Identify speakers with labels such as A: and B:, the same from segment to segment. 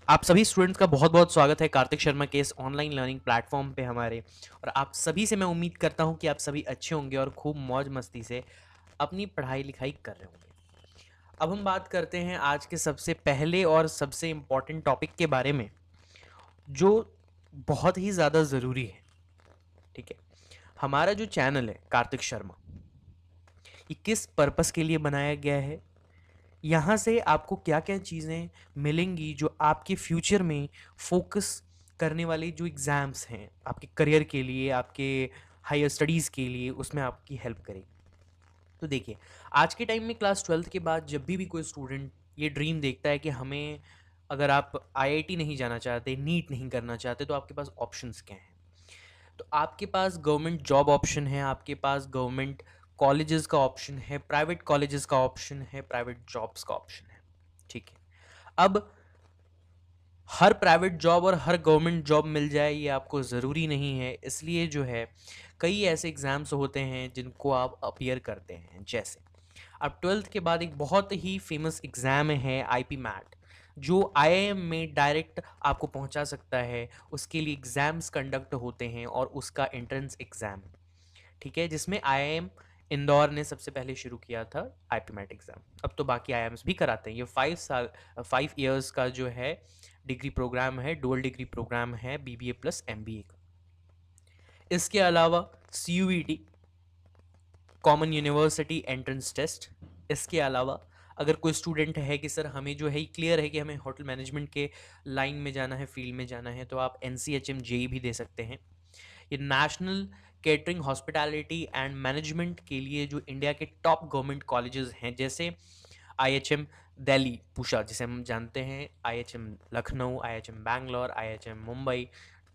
A: आप सभी स्टूडेंट्स का बहुत-बहुत स्वागत है कार्तिक शर्मा के इस ऑनलाइन लर्निंग प्लेटफॉर्म पे हमारे। और आप सभी से मैं उम्मीद करता हूँ कि आप सभी अच्छे होंगे और खूब मौज-मस्ती से अपनी पढ़ाई-लिखाई कर रहे होंगे। अब हम बात करते हैं आज के सबसे पहले और सबसे इम्पोर्टेंट टॉपिक के बारे में, जो बहुत ही ज़्यादा ज़रूरी है, ठीक है? हमारा जो चैनल है कार्तिक शर्मा, ये किस पर्पस के लिए बनाया गया है? यहाँ से आपको क्या-क्या चीज़ें मिलेंगी जो आपके फ्यूचर में फ़ोकस करने वाले जो एग्ज़ाम्स हैं, आपके करियर के लिए, आपके हायर स्टडीज़ के लिए, उसमें आपकी हेल्प करेगी। तो देखिए, आज के टाइम में क्लास 12th के बाद जब भी कोई स्टूडेंट ये ड्रीम देखता है कि हमें, अगर आप आईआईटी नहीं जाना चाहते, नीट नहीं करना चाहते, तो आपके पास ऑप्शंस क्या हैं? तो आपके पास गवर्नमेंट जॉब ऑप्शन है, आपके पास गवर्नमेंट कॉलेजेस का ऑप्शन है, प्राइवेट कॉलेजेस का ऑप्शन है, प्राइवेट जॉब्स का ऑप्शन है, ठीक है? अब हर प्राइवेट जॉब और हर गवर्नमेंट जॉब मिल जाए ये आपको ज़रूरी नहीं है, इसलिए जो है कई ऐसे एग्ज़ाम्स होते हैं जिनको आप अपीयर करते हैं। जैसे अब 12th के बाद एक बहुत ही फेमस एग्ज़ाम है आईपी मैट, जो आईआईएम में डायरेक्ट आपको पहुंचा सकता है। उसके लिए एग्ज़ाम्स कंडक्ट होते हैं और उसका एंट्रेंस एग्ज़ाम, ठीक है, जिसमें आईआईएम इंदौर ने सबसे पहले शुरू किया था आईपी मैट एग्ज़ाम। अब तो बाकी आईआईएम्स भी कराते हैं। ये 5 ईयर्स का जो है डिग्री प्रोग्राम है, डुअल डिग्री प्रोग्राम है, बीबीए प्लस एमबीए का। इसके अलावा CUET, common university entrance test. इसके अलावा अगर कोई स्टूडेंट है कि सर हमें जो है क्लियर है कि हमें होटल मैनेजमेंट के लाइन में जाना है, फील्ड में जाना है, तो आप एनसीएचएम जेई भी दे सकते हैं। ये national catering hospitality and management के लिए जो इंडिया के टॉप गवर्नमेंट कॉलेजेस हैं, जैसे आईएचएम दिल्ली पूषा जिसे हम जानते हैं, IHM Lucknow, IHM Bangalore, IHM Mumbai,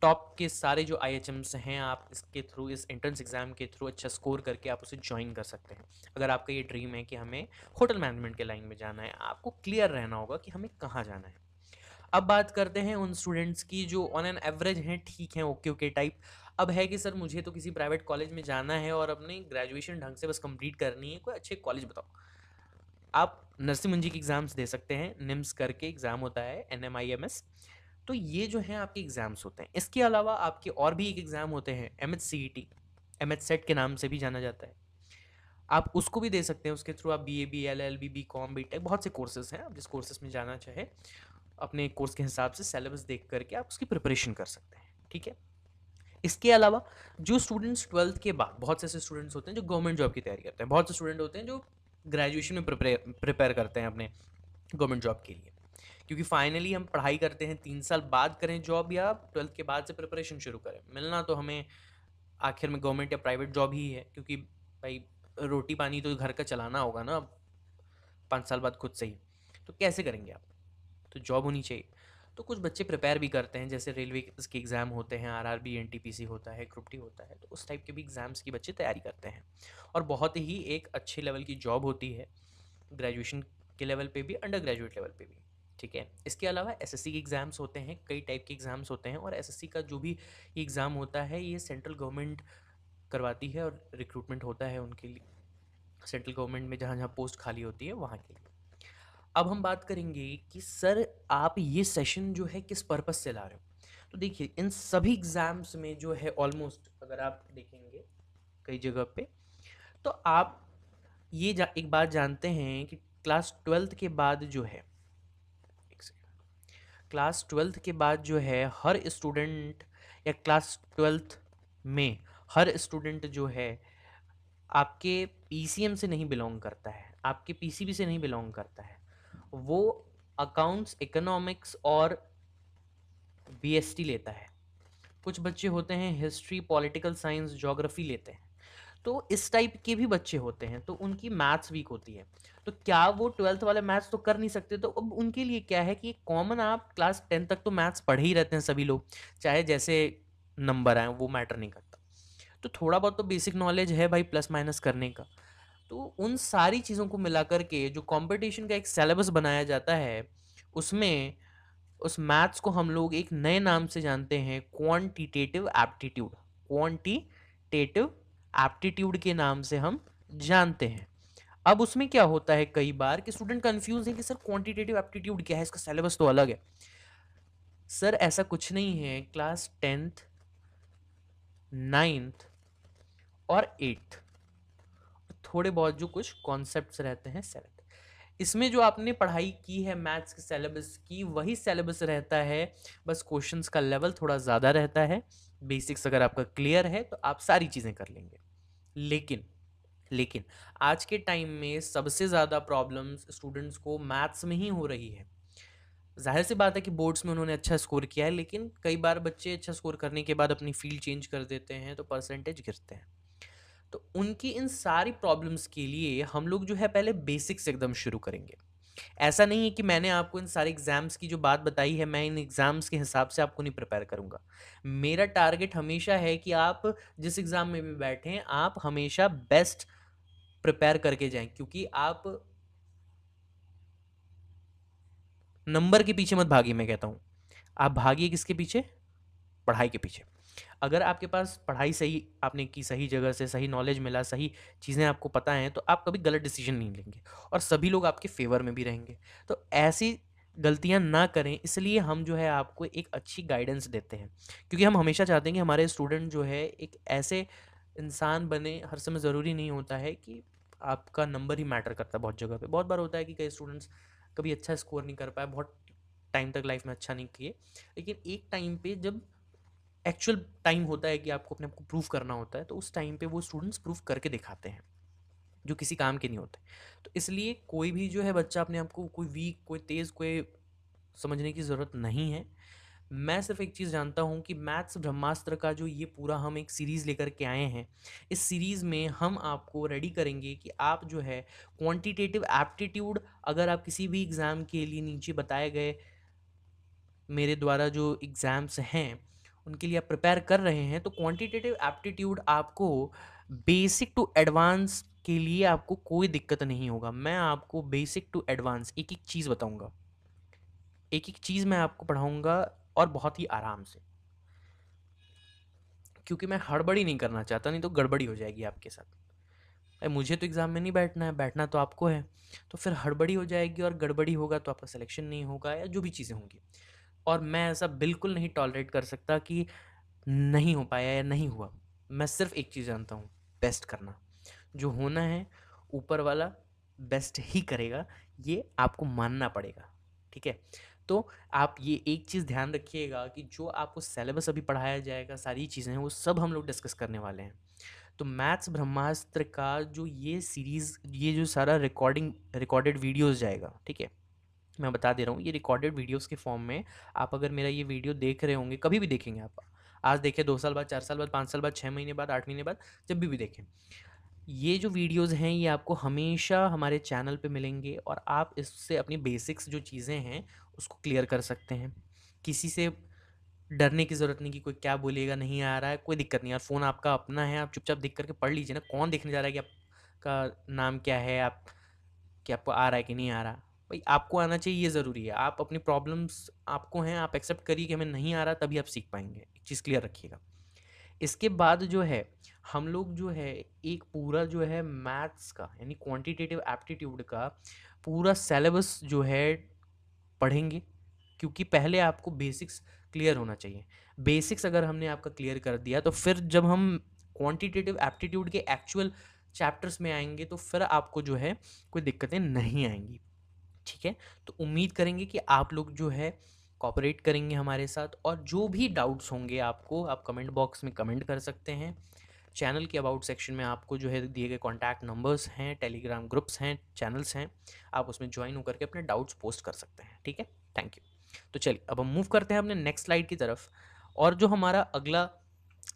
A: top के सारे जो आईएचएम्स हैं, आप इसके थ्रू, इस एंट्रेंस एग्जाम के थ्रू अच्छा स्कोर करके आप उसे ज्वाइन कर सकते हैं। अगर आपका ये ड्रीम है कि हमें होटल मैनेजमेंट के लाइन में जाना है, आपको क्लियर रहना होगा कि हमें कहाँ जाना है। अब बात करते हैं उन स्टूडेंट्स की जो ऑन एन एवरेज हैं, ठीक हैं, ओके ओके टाइप। अब है कि सर मुझे तो किसी प्राइवेट कॉलेज में जाना है और अपनी ग्रेजुएशन ढंग से बस कंप्लीट करनी है, कोई अच्छे कॉलेज बताओ। आप नरसिंह मंजी के एग्ज़ाम्स दे सकते हैं, निम्स करके एग्ज़ाम होता है, एनएमआईएमएस। तो ये जो हैं आपके एग्ज़ाम्स होते हैं। इसके अलावा आपके और भी एक एग्ज़ाम होते हैं, एमएचसीईटी, एमएच सेट के नाम से भी जाना जाता है। आप उसको भी दे सकते हैं, उसके थ्रू आप बीए, बीएलएल, बीकॉम, बीटेक, बहुत से कोर्सेज़ हैं, आप जिस कोर्सेज़ में जाना चाहे अपने कोर्स के हिसाब से सिलेबस देख करके आप उसकी प्रिपरेशन कर सकते हैं, ठीक है? इसके अलावा जो स्टूडेंट्स 12th के बाद, बहुत से ऐसे स्टूडेंट्स होते हैं जो गवर्नमेंट जॉब की तैयारी करते हैं, बहुत से स्टूडेंट होते हैं जो ग्रेजुएशन में प्रिपेयर करते हैं अपने गवर्नमेंट जॉब के लिए, क्योंकि फाइनली हम पढ़ाई करते हैं 3 साल बाद करें जॉब या 12th के बाद से प्रिपरेशन शुरू करें, मिलना तो हमें आखिर में गवर्नमेंट या प्राइवेट जॉब ही है, क्योंकि भाई रोटी पानी तो घर का चलाना होगा ना अब 5 साल बाद खुद से ही, तो कैसे करेंगे आप? तो जॉब होनी चाहिए। तो कुछ बच्चे प्रिपेयर भी करते हैं, जैसे रेलवे के एग्ज़ाम होते हैं, आरआरबी, एनटीपीसी होता है, ग्रुप डी होता है, तो उस टाइप के भी एग्ज़ाम्स की बच्चे तैयारी करते हैं। और बहुत ही एक अच्छे लेवल की जॉब होती है, ग्रेजुएशन के लेवल पे भी, अंडर ग्रेजुएट लेवल पे भी, ठीक है। इसके अलावा एसएससी के एग्ज़ाम्स होते हैं, कई टाइप के एग्ज़ाम्स होते हैं, और एसएससी का जो भी एग्ज़ाम होता है ये सेंट्रल गवर्नमेंट करवाती है और रिक्रूटमेंट होता है उनके लिए, सेंट्रल गवर्नमेंट में जहाँ जहाँ पोस्ट खाली होती है वहाँ के लिए। अब हम बात करेंगे कि सर आप ये सेशन जो है किस पर्पस से ला रहे हो। तो देखिए इन सभी एग्जाम्स में जो है ऑलमोस्ट, अगर आप देखेंगे कई जगह पे, तो आप एक बात जानते हैं कि क्लास 12th के बाद जो है, एक सेकंड, क्लास 12th के बाद जो है हर स्टूडेंट, या क्लास 12th में हर स्टूडेंट जो है आपके पीसीएम से नहीं बिलोंग करता है, आपके पीसीबी से नहीं बिलोंग करता है, वो अकाउंट्स, इकोनॉमिक्स और बीएसटी लेता है। कुछ बच्चे होते हैं हिस्ट्री, पॉलिटिकल साइंस, ज्योग्राफी लेते हैं। तो इस टाइप के भी बच्चे होते हैं, तो उनकी मैथ्स वीक होती है। तो क्या वो 12th वाले मैथ्स तो कर नहीं सकते? तो अब उनके लिए क्या है कि कॉमन, आप क्लास 10 तक तो मैथ्स पढ़े ही रहते हैं सभी लोग, चाहे जैसे नंबर आए वो मैटर नहीं करता। तो थोड़ा बहुत तो बेसिक नॉलेज है भाई प्लस माइनस करने का। तो उन सारी चीज़ों को मिलाकर के जो कंपटीशन का एक सिलेबस बनाया जाता है, उसमें उस मैथ्स को हम लोग एक नए नाम से जानते हैं, क्वांटिटेटिव एप्टीट्यूड। क्वांटिटेटिव एप्टीट्यूड के नाम से हम जानते हैं। अब उसमें क्या होता है कई बार कि स्टूडेंट कंफ्यूज है कि सर क्वांटिटेटिव एप्टीट्यूड क्या है, इसका सिलेबस तो अलग है। सर ऐसा कुछ नहीं है, क्लास 10th 9th और 8th, थोड़े बहुत जो कुछ कॉन्सेप्ट्स रहते हैं 7th, इसमें जो आपने पढ़ाई की है मैथ्स के सिलेबस की वही सिलेबस रहता है, बस क्वेश्चंस का लेवल थोड़ा ज़्यादा रहता है। बेसिक्स अगर आपका क्लियर है तो आप सारी चीज़ें कर लेंगे। लेकिन लेकिन आज के टाइम में सबसे ज़्यादा प्रॉब्लम्स स्टूडेंट्स को मैथ्स में ही हो रही है। जाहिर सी बात है कि बोर्ड्स में उन्होंने अच्छा स्कोर किया है, लेकिन कई बार बच्चे अच्छा स्कोर करने के बाद अपनी फील्ड चेंज कर देते हैं तो परसेंटेज गिरते हैं। तो उनकी इन सारी प्रॉब्लम्स के लिए हम लोग जो है पहले बेसिक्स एकदम शुरू करेंगे। ऐसा नहीं है कि मैंने आपको इन सारे एग्जाम्स की जो बात बताई है मैं इन एग्जाम्स के हिसाब से आपको नहीं प्रिपेयर करूंगा। मेरा टारगेट हमेशा है कि आप जिस एग्जाम में भी बैठें आप हमेशा बेस्ट प्रिपेयर करके जाएं, क्योंकि आप नंबर के पीछे मत भागिए। मैं कहता हूँ आप भागिए किसके पीछे? पढ़ाई के पीछे। अगर आपके पास पढ़ाई सही आपने की, सही जगह से सही नॉलेज मिला, सही चीज़ें आपको पता हैं, तो आप कभी गलत डिसीजन नहीं लेंगे और सभी लोग आपके फेवर में भी रहेंगे। तो ऐसी गलतियां ना करें, इसलिए हम जो है आपको एक अच्छी गाइडेंस देते हैं, क्योंकि हम हमेशा चाहते हैं कि हमारे स्टूडेंट जो है एक ऐसे इंसान बने। हर समय ज़रूरी नहीं होता है कि आपका नंबर ही मैटर करता है। बहुत जगह पे बहुत बार होता है कि कई स्टूडेंट्स कभी अच्छा स्कोर नहीं कर पाए, बहुत टाइम तक लाइफ में अच्छा नहीं किए, लेकिन एक टाइम पे जब एक्चुअल टाइम होता है कि आपको अपने आप को प्रूव करना होता है, तो उस टाइम पे वो स्टूडेंट्स प्रूव करके दिखाते हैं जो किसी काम के नहीं होते। तो इसलिए कोई भी जो है बच्चा अपने आप को कोई वीक, कोई तेज़, कोई समझने की ज़रूरत नहीं है। मैं सिर्फ एक चीज़ जानता हूँ कि मैथ्स ब्रह्मास्त्र का जो ये पूरा हम एक सीरीज़ लेकर के आए हैं, इस सीरीज़ में हम आपको रेडी करेंगे कि आप जो है क्वांटिटेटिव एप्टीट्यूड, अगर आप किसी भी एग्ज़ाम के लिए नीचे बताए गए मेरे द्वारा जो एग्ज़ाम्स हैं उनके लिए आप प्रिपेयर कर रहे हैं, तो क्वांटिटेटिव एप्टीट्यूड आपको बेसिक टू एडवांस के लिए आपको कोई दिक्कत नहीं होगा। मैं आपको बेसिक टू एडवांस एक एक चीज़ बताऊंगा, एक एक चीज़ मैं आपको पढ़ाऊंगा, और बहुत ही आराम से, क्योंकि मैं हड़बड़ी नहीं करना चाहता, नहीं तो गड़बड़ी हो जाएगी आपके साथ। अरे मुझे तो एग्ज़ाम में नहीं बैठना है, बैठना तो आपको है, तो फिर हड़बड़ी हो जाएगी और गड़बड़ी होगा तो आपका सिलेक्शन नहीं होगा या जो भी चीज़ें होंगी। और मैं ऐसा बिल्कुल नहीं टॉलरेट कर सकता कि नहीं हो पाया या नहीं हुआ। मैं सिर्फ एक चीज़ जानता हूँ, बेस्ट करना। जो होना है ऊपर वाला बेस्ट ही करेगा, ये आपको मानना पड़ेगा। ठीक है? तो आप ये एक चीज़ ध्यान रखिएगा कि जो आपको सिलेबस अभी पढ़ाया जाएगा, सारी चीज़ें हैं वो सब हम लोग डिस्कस करने वाले हैं। तो मैथ्स ब्रह्मास्त्र का जो ये सीरीज़, ये जो सारा रिकॉर्डेड वीडियोस जाएगा, ठीक है? मैं बता दे रहा हूँ, ये रिकॉर्डेड वीडियोस के फॉर्म में आप अगर मेरा ये वीडियो देख रहे होंगे, कभी भी देखेंगे आप, आज देखें, 2 साल बाद, 4 साल बाद, 5 साल बाद, 6 महीने बाद, 8 महीने बाद, जब भी देखें, ये जो वीडियोस हैं ये आपको हमेशा हमारे चैनल पे मिलेंगे और आप इससे अपनी बेसिक्स जो चीज़ें हैं उसको क्लियर कर सकते हैं। किसी से डरने की ज़रूरत नहीं कि कोई क्या बोलेगा, नहीं आ रहा है, कोई दिक्कत नहीं यार, फ़ोन आपका अपना है, आप चुपचाप देख करके पढ़ लीजिए ना। कौन देखने जा रहा है कि आपका नाम क्या है, आप कि आपको आ रहा है कि नहीं आ रहा। भाई आपको आना चाहिए, ये ज़रूरी है। आप अपनी प्रॉब्लम्स आपको हैं, आप एक्सेप्ट करिए कि हमें नहीं आ रहा, तभी आप सीख पाएंगे। एक चीज़ क्लियर रखिएगा। इसके बाद जो है हम लोग जो है एक पूरा जो है मैथ्स का यानी क्वांटिटेटिव एप्टीट्यूड का पूरा सिलेबस जो है पढ़ेंगे, क्योंकि पहले आपको बेसिक्स क्लियर होना चाहिए। बेसिक्स अगर हमने आपका क्लियर कर दिया तो फिर जब हम क्वांटिटेटिव एप्टीट्यूड के एक्चुअल चैप्टर्स में आएंगे तो फिर आपको जो है कोई दिक्कतें नहीं आएंगी। ठीक है? तो उम्मीद करेंगे कि आप लोग जो है कोऑपरेट करेंगे हमारे साथ, और जो भी डाउट्स होंगे आपको, आप कमेंट बॉक्स में कमेंट कर सकते हैं। चैनल के अबाउट सेक्शन में आपको जो है दिए गए कॉन्टैक्ट नंबर्स हैं, टेलीग्राम ग्रुप्स हैं, चैनल्स हैं, आप उसमें ज्वाइन होकर के अपने डाउट्स पोस्ट कर सकते हैं। ठीक है? Thank you. तो चलिए अब हम मूव करते हैं अपने नेक्स्ट स्लाइड की तरफ, और जो हमारा अगला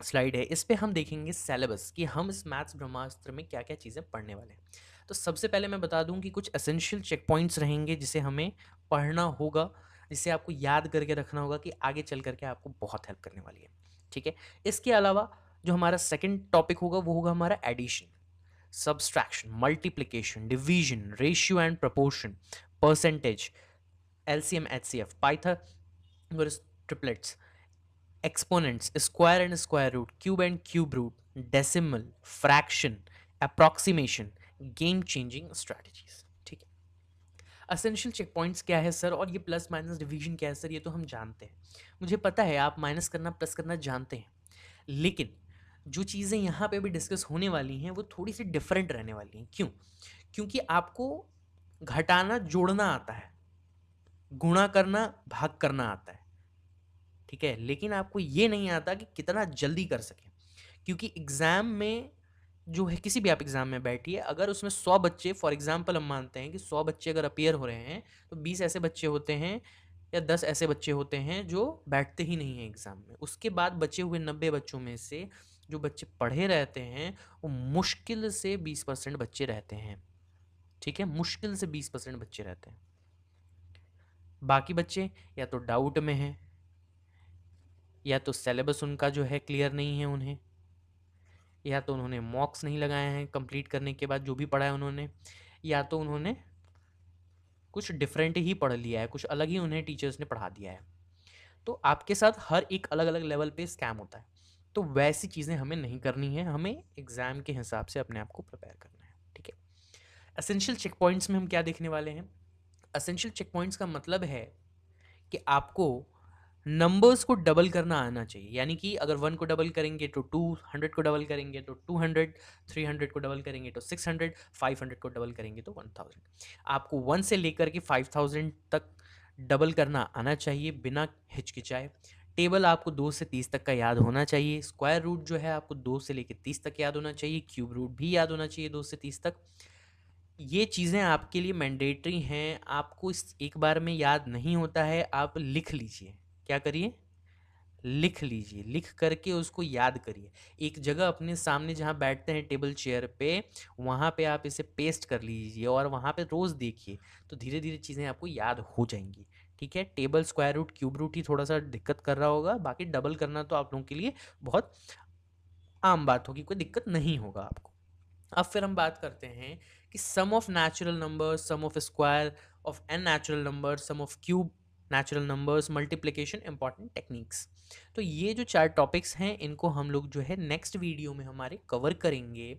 A: स्लाइड है इस पे हम देखेंगे सिलेबस, कि हम इस मैथ्स ब्रह्मास्त्र में क्या क्या चीज़ें पढ़ने वाले हैं। तो सबसे पहले मैं बता दूं कि कुछ एसेंशियल चेक पॉइंट्स रहेंगे जिसे हमें पढ़ना होगा, जिसे आपको याद करके रखना होगा, कि आगे चल करके आपको बहुत हेल्प करने वाली है। ठीक है? इसके अलावा जो हमारा सेकंड टॉपिक होगा वो होगा हमारा addition, subtraction, multiplication, division, ratio and proportion, percentage, LCM, HCF, Pythagoras triplets, exponents, square and square root, cube and cube root, decimal, fraction, approximation, game changing strategies. ठीक है? असेंशियल चेक पॉइंट्स क्या है sir, और ये plus minus division क्या है sir, ये तो हम जानते हैं। मुझे पता है आप माइनस करना प्लस करना जानते हैं, लेकिन जो चीज़ें यहाँ पे भी डिस्कस होने वाली हैं वो थोड़ी सी डिफरेंट रहने वाली हैं। क्यों? क्योंकि आपको घटाना जोड़ना आता है, गुणा करना भाग करना आता है, ठीक है, लेकिन आपको ये नहीं आता कि कितना जल्दी कर सकें। क्योंकि एग्ज़ाम में जो है, किसी भी आप एग्ज़ाम में बैठिए, अगर उसमें 100 बच्चे, फॉर एग्ज़ाम्पल हम मानते हैं कि 100 बच्चे अगर अपीयर हो रहे हैं, तो 20 ऐसे बच्चे होते हैं या 10 ऐसे बच्चे होते हैं जो बैठते ही नहीं हैं एग्ज़ाम में। उसके बाद बचे हुए 90 बच्चों में से जो बच्चे पढ़े रहते हैं, वो मुश्किल से 20% बच्चे रहते हैं, ठीक है? मुश्किल से 20% बच्चे रहते हैं। बाकी बच्चे या तो डाउट में हैं, या तो सिलेबस उनका जो है क्लियर नहीं है उन्हें, या तो उन्होंने मॉक्स नहीं लगाए हैं कंप्लीट करने के बाद जो भी पढ़ा है उन्होंने, या तो उन्होंने कुछ डिफरेंट ही पढ़ लिया है, कुछ अलग ही उन्हें टीचर्स ने पढ़ा दिया है। तो आपके साथ हर एक अलग अलग लेवल पे स्कैम होता है। तो वैसी चीज़ें हमें नहीं करनी है, हमें एग्ज़ाम के हिसाब से अपने आप को प्रिपेयर करना है, ठीक है। एसेंशियल चेक पॉइंट्स में हम क्या देखने वाले हैं? एसेंशियल चेक पॉइंट्स का मतलब है कि आपको नंबर्स को डबल करना आना चाहिए। यानी कि अगर 1 को डबल करेंगे तो 2, 100 को डबल करेंगे तो 200, 300 को डबल करेंगे तो 600, 500 को डबल करेंगे तो 1000। आपको 1 से लेकर के 5000 तक डबल करना आना चाहिए बिना हिचकिचाए। टेबल आपको 2 से 30 तक का याद होना चाहिए। स्क्वायर रूट जो है आपको 2 से लेकर 30 तक याद होना चाहिए। क्यूब रूट भी याद होना चाहिए 2 से 30 तक। ये चीज़ें आपके लिए मैंडेटरी हैं। आपको इस एक बार में याद नहीं होता है, आप लिख लीजिए। क्या करिए? लिख लीजिए, लिख करके उसको याद करिए। एक जगह अपने सामने जहाँ बैठते हैं टेबल चेयर पे, वहाँ पे आप इसे पेस्ट कर लीजिए और वहाँ पे रोज़ देखिए, तो धीरे धीरे चीज़ें आपको याद हो जाएंगी, ठीक है। Table, square root, cube root ही थोड़ा सा दिक्कत कर रहा होगा, बाकी डबल करना तो आप लोगों के लिए बहुत आम बात होगी, कोई दिक्कत नहीं होगा आपको। अब फिर हम बात करते हैं कि sum of natural numbers, sum of square of an natural number, sum of cube natural numbers, multiplication, important techniques. तो ये जो 4 टॉपिक्स हैं इनको हम लोग जो है नेक्स्ट वीडियो में हमारे कवर करेंगे,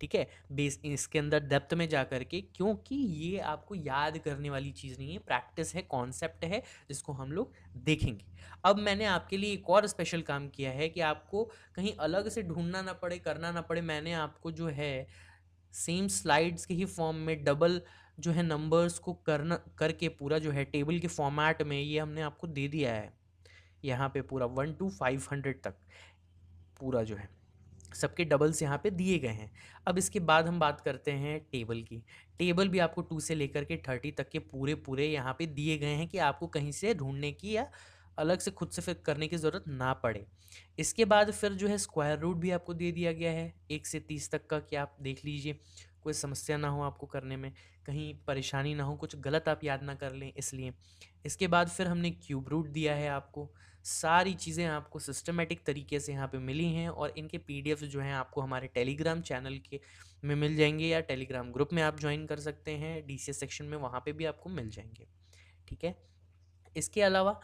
A: ठीक है, बेस इसके अंदर डेप्थ में जा करके, क्योंकि ये आपको याद करने वाली चीज़ नहीं है, प्रैक्टिस है, कॉन्सेप्ट है, जिसको हम लोग देखेंगे। अब मैंने आपके लिए एक और स्पेशल काम किया है कि आपको कहीं अलग से ढूंढना ना पड़े, करना ना पड़े। मैंने आपको जो है सेम स्लाइड्स के ही फॉर्म में डबल जो है नंबर्स को करना करके पूरा जो है टेबल के फॉर्मेट में ये हमने आपको दे दिया है। यहाँ पे पूरा 1 to 500 तक पूरा जो है सबके डबल्स यहाँ पे दिए गए हैं। अब इसके बाद हम बात करते हैं टेबल की। टेबल भी आपको 2 से लेकर के 30 तक के पूरे पूरे यहाँ पे दिए गए हैं कि आपको कहीं से ढूंढने की या अलग से खुद से फिर करने की ज़रूरत ना पड़े। इसके बाद फिर जो है स्क्वायर रूट भी आपको दे दिया गया है 1 से 30 तक का, कि आप देख लीजिए कोई समस्या ना हो आपको करने में, कहीं परेशानी ना हो, कुछ गलत आप याद ना कर लें इसलिए। इसके बाद फिर हमने क्यूब रूट दिया है आपको। सारी चीज़ें आपको सिस्टमेटिक तरीके से यहाँ पे मिली हैं और इनके पीडीएफ जो हैं आपको हमारे टेलीग्राम चैनल के में मिल जाएंगे, या टेलीग्राम ग्रुप में आप ज्वाइन कर सकते हैं डीसीएस सेक्शन में, वहाँ पे भी आपको मिल जाएंगे, ठीक है। इसके अलावा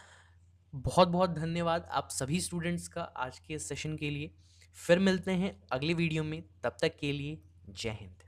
A: बहुत बहुत धन्यवाद आप सभी स्टूडेंट्स का आज के सेशन के लिए। फिर मिलते हैं अगले वीडियो में, तब तक के लिए जय हिंद।